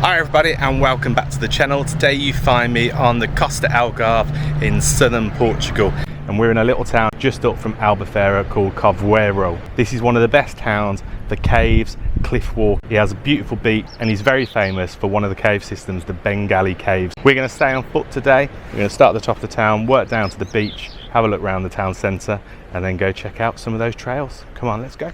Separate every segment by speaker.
Speaker 1: Hi everybody and welcome back to the channel. Today you find me on the Costa Algarve in southern Portugal, and we're in a little town just up from Albufeira called Carvoeiro. This is one of the best towns for caves, cliff walk. He has a beautiful beach and he's very famous for one of the cave systems, the Bengali caves. We're going to stay on foot today. We're going to start at the top of the town, work down to the beach, have a look around the town centre and then go check out some of those trails. Come on, let's go.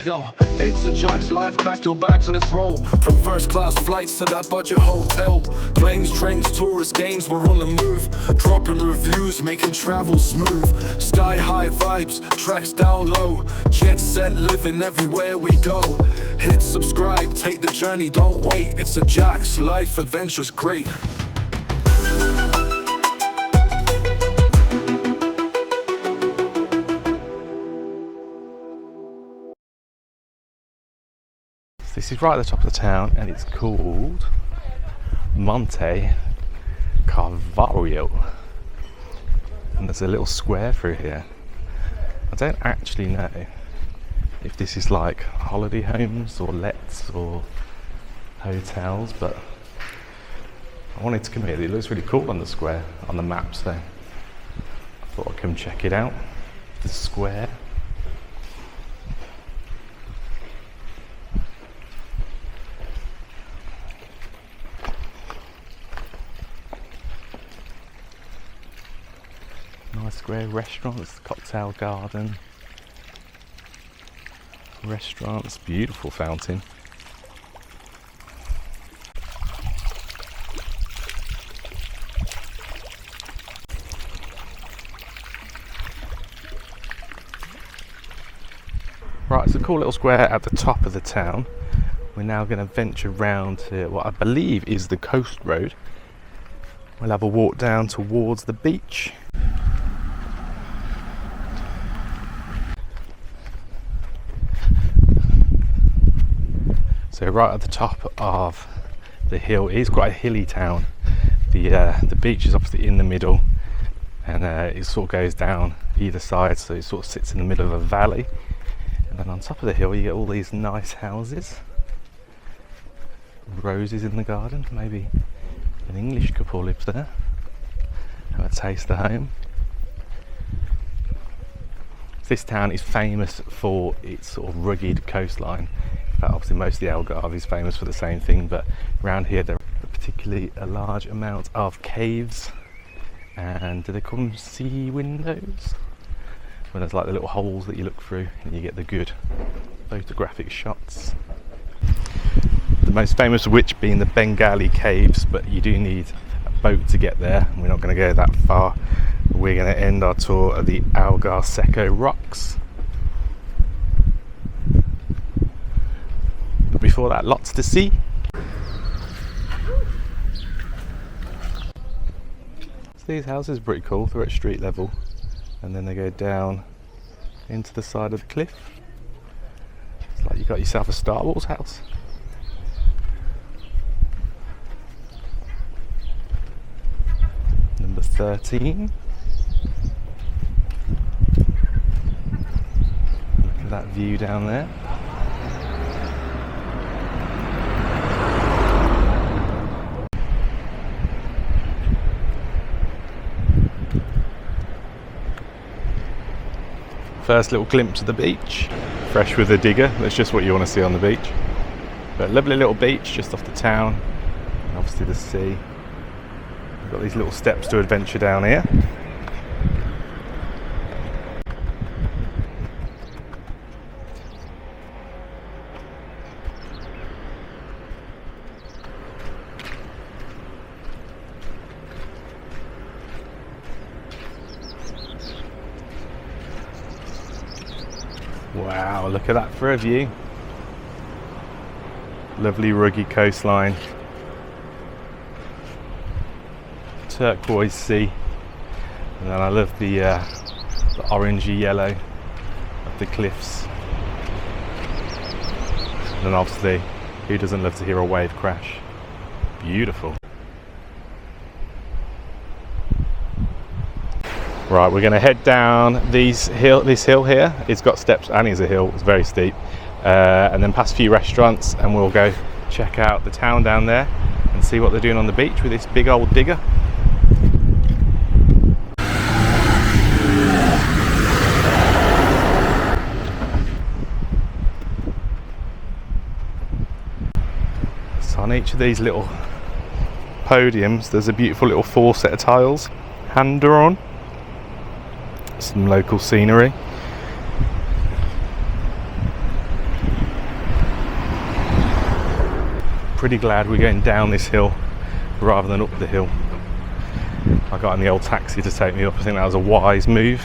Speaker 2: Yo, it's a giant's life, pack your bags and let's roll. From first class flights to that budget hotel, planes, trains, tourist games, we're on the move. Dropping reviews, making travel smooth. Sky high vibes, tracks down low. Jet set living everywhere we go. Hit subscribe, take the journey, don't wait. It's a Jack's life, adventure's great.
Speaker 1: This is right at the top of the town and it's called Monte Carvoeiro. And there's a little square through here. I don't actually know if this is like holiday homes or lets or hotels, but I wanted to come here. It looks really cool on the square, on the map, so I thought I'd come check it out. The square. Nice square, restaurants, cocktail garden, restaurants, beautiful fountain. Right, it's a cool little square at the top of the town. We're now going to venture round to what I believe is the coast road. We'll have a walk down towards the beach. So right at the top of the hill, it is quite a hilly town. The beach is obviously in the middle, and it sort of goes down either side, so it sort of sits in the middle of a valley. And then on top of the hill you get all these nice houses, roses in the garden. Maybe an English couple lives there. Have a taste of home. This town is famous for its sort of rugged coastline. Obviously most of the Algarve is famous for the same thing, but around here there are particularly a large amount of caves, and do they call them sea windows? Well, there's like the little holes that you look through and you get the good photographic shots. The most famous of which being the Bengali caves, but you do need a boat to get there. We're not going to go that far. We're going to end our tour at the Algarve Secco rocks. Before that, lots to see. So these houses are pretty cool. They're at street level and then they go down into the side of the cliff. It's like you got yourself a Star Wars house. Number 13. Look at that view down there. First little glimpse of the beach, fresh with a digger. That's just what you want to see on the beach. But lovely little beach just off the town, and obviously the sea. We've got these little steps to adventure down here. Wow, look at that for a view. Lovely rugged coastline. Turquoise sea. And then I love the orangey yellow of the cliffs. And then obviously, who doesn't love to hear a wave crash? Beautiful. Right, we're going to head down this hill here. It's got steps and it's a hill, it's very steep. And then past a few restaurants, and we'll go check out the town down there and see what they're doing on the beach with this big old digger. So on each of these little podiums, there's a beautiful little 4 set of tiles, hand drawn. Some local scenery. Pretty glad we're going down this hill rather than up the hill. I got in the old taxi to take me up. I think that was a wise move.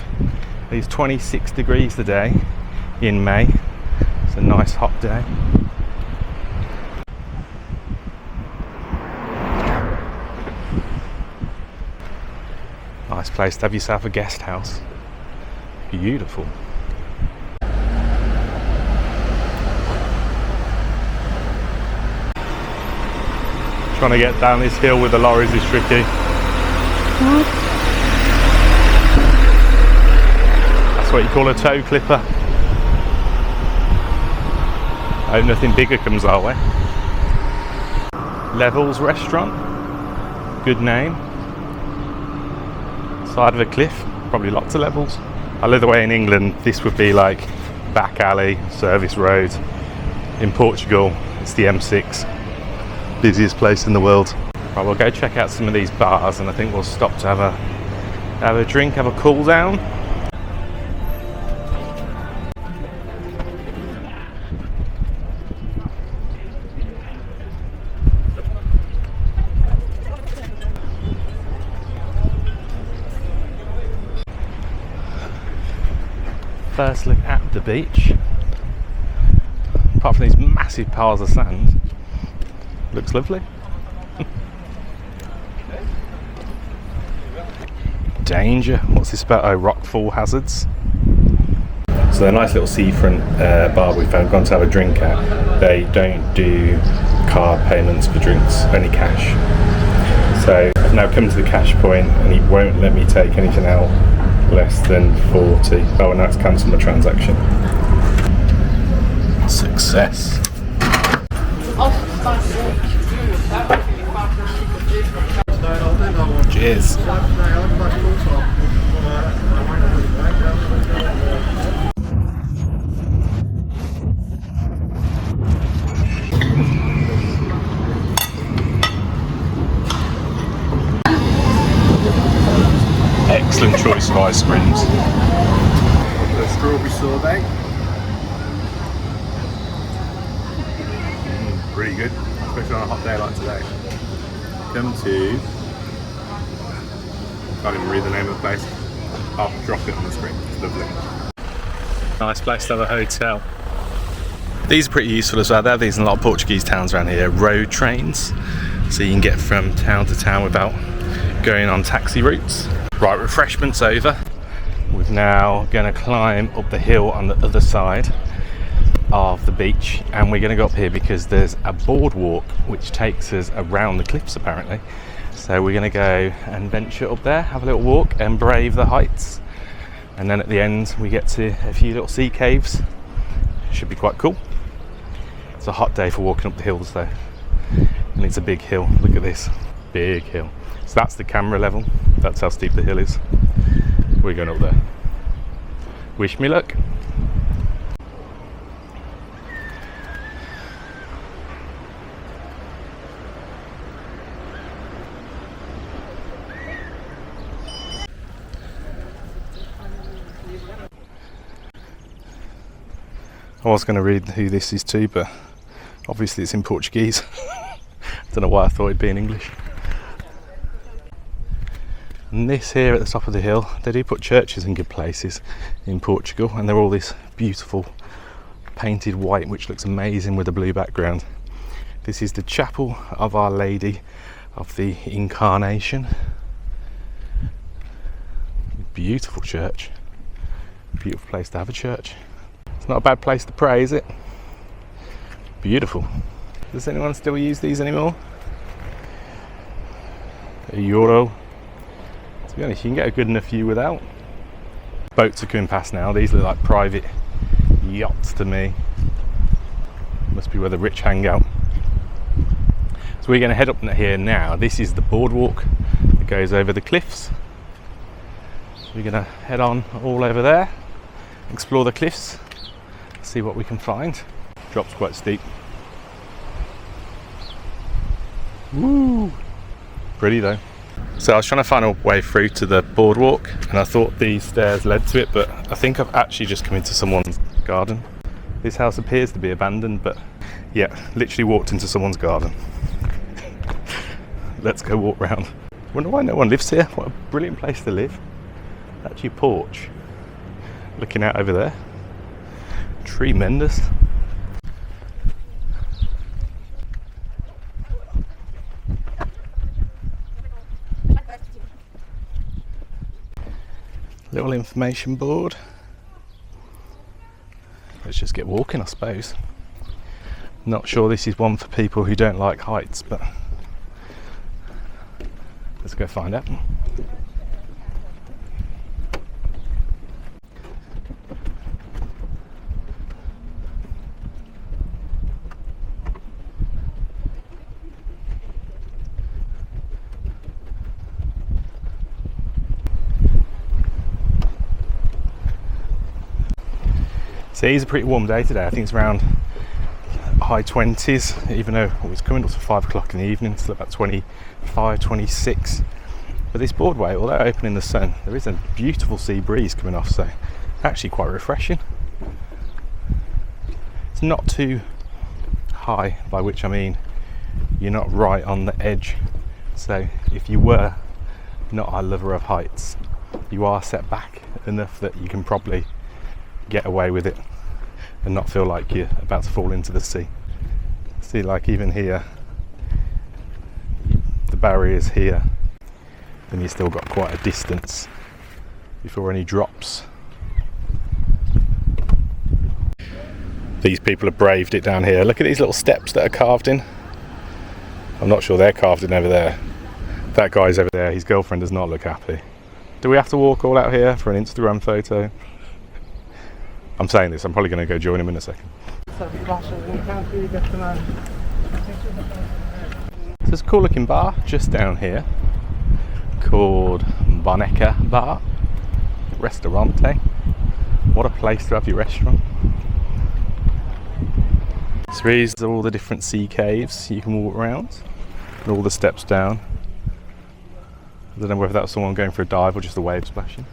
Speaker 1: It's 26 degrees today in May. It's a nice hot day. Nice place to have yourself a guest house. Beautiful. Trying to get down this hill with the lorries is tricky. That's what you call a toe clipper. I hope nothing bigger comes our way. Levels Restaurant. Good name. Side of a cliff. Probably lots of levels. I live the way in England, this would be like back alley, service road. In Portugal, it's the M6, busiest place in the world. Right, we'll go check out some of these bars, and I think we'll stop to have a drink, have a cool down. First look at the beach. Apart from these massive piles of sand, looks lovely. Danger. What's this about? Oh, rockfall hazards. So the nice little seafront bar we found, gone to have a drink at, they don't do card payments for drinks, only cash. So I've now come to the cash point and he won't let me take anything out less than 40. Oh, and that's cancelled my transaction. Success. Cheers. Excellent choice of ice creams.
Speaker 3: The strawberry sorbet.
Speaker 1: Pretty good, especially on a hot day like today. Come to, can't even read the name of the place. I'll drop it on the screen, it's lovely. Nice place to have a hotel. These are pretty useful as well. There are these in a lot of Portuguese towns around here, road trains. So you can get from town to town without going on taxi routes. Right, refreshment's over. We're now going to climb up the hill on the other side of the beach, and we're going to go up here because there's a boardwalk which takes us around the cliffs apparently. So we're going to go and venture up there, have a little walk and brave the heights, and then at the end we get to a few little sea caves. Should be quite cool. It's a hot day for walking up the hills though, and it's a big hill. Look at this big hill. So that's the camera level, that's how steep the hill is. We're going up there. Wish me luck. I was going to read who this is to, but obviously it's in Portuguese. Don't know why I thought it'd be in English. And this here at the top of the hill, they do put churches in good places in Portugal, and they're all this beautiful painted white, which looks amazing with a blue background. This is the Chapel of Our Lady of the Incarnation. Beautiful church. Beautiful place to have a church. It's not a bad place to pray, is it? Beautiful. Does anyone still use these anymore? A euro. To be honest, you can get a good enough view without. Boats are coming past now. These look like private yachts to me. Must be where the rich hang out. So we're going to head up here now. This is the boardwalk that goes over the cliffs. So we're going to head on all over there, explore the cliffs, see what we can find. Drop's quite steep. Woo! Pretty though. So I was trying to find a way through to the boardwalk, and I thought these stairs led to it, but I think I've actually just come into someone's garden. This house appears to be abandoned, but yeah, literally walked into someone's garden. Let's go walk round. Wonder why no one lives here. What a brilliant place to live. Actually porch. Looking out over there. Tremendous. Little information board. Let's just get walking, I suppose. Not sure this is one for people who don't like heights, but let's go find out. So it's a pretty warm day today. I think it's around high 20s, even though it's coming up to 5 o'clock in the evening. It's about 25, 26. But this boardway, although open in the sun, there is a beautiful sea breeze coming off, so actually quite refreshing. It's not too high, by which I mean you're not right on the edge. So if you were not a lover of heights, you are set back enough that you can probably get away with it and not feel like you're about to fall into the sea. See, like even here, the barrier's here, then you've still got quite a distance before any drops. These people have braved it down here. Look at these little steps that are carved in. I'm not sure they're carved in over there. That guy's over there, his girlfriend does not look happy. Do we have to walk all out here for an Instagram photo? I'm saying this, I'm probably going to go join him in a second. So there's a cool looking bar just down here called Boneka Bar Restaurante. What a place to have your restaurant. So these are all the different sea caves you can walk around, and all the steps down. I don't know whether that was someone going for a dive or just the waves splashing.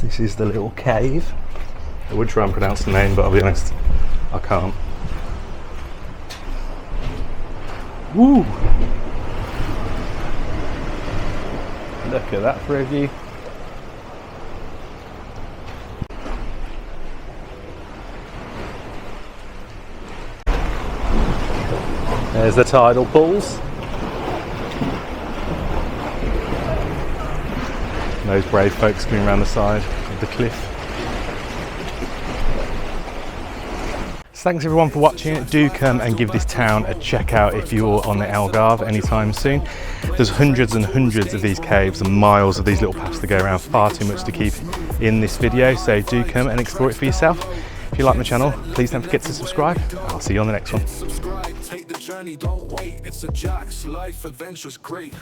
Speaker 1: This is the little cave. I would try and pronounce the name, but I'll be honest, I can't. Woo! Look at that for a view. There's the tidal pools. Those brave folks coming around the side of the cliff. So thanks everyone for watching. Do come and give this town a check out if you're on the Algarve anytime soon. There's hundreds and hundreds of these caves and miles of these little paths to go around, far too much to keep in this video, so do come and explore it for yourself. If you like my channel, please don't forget to subscribe. I'll see you on the next one.
Speaker 2: Subscribe, take the journey, don't wait. It's a Jack's life, adventure's great.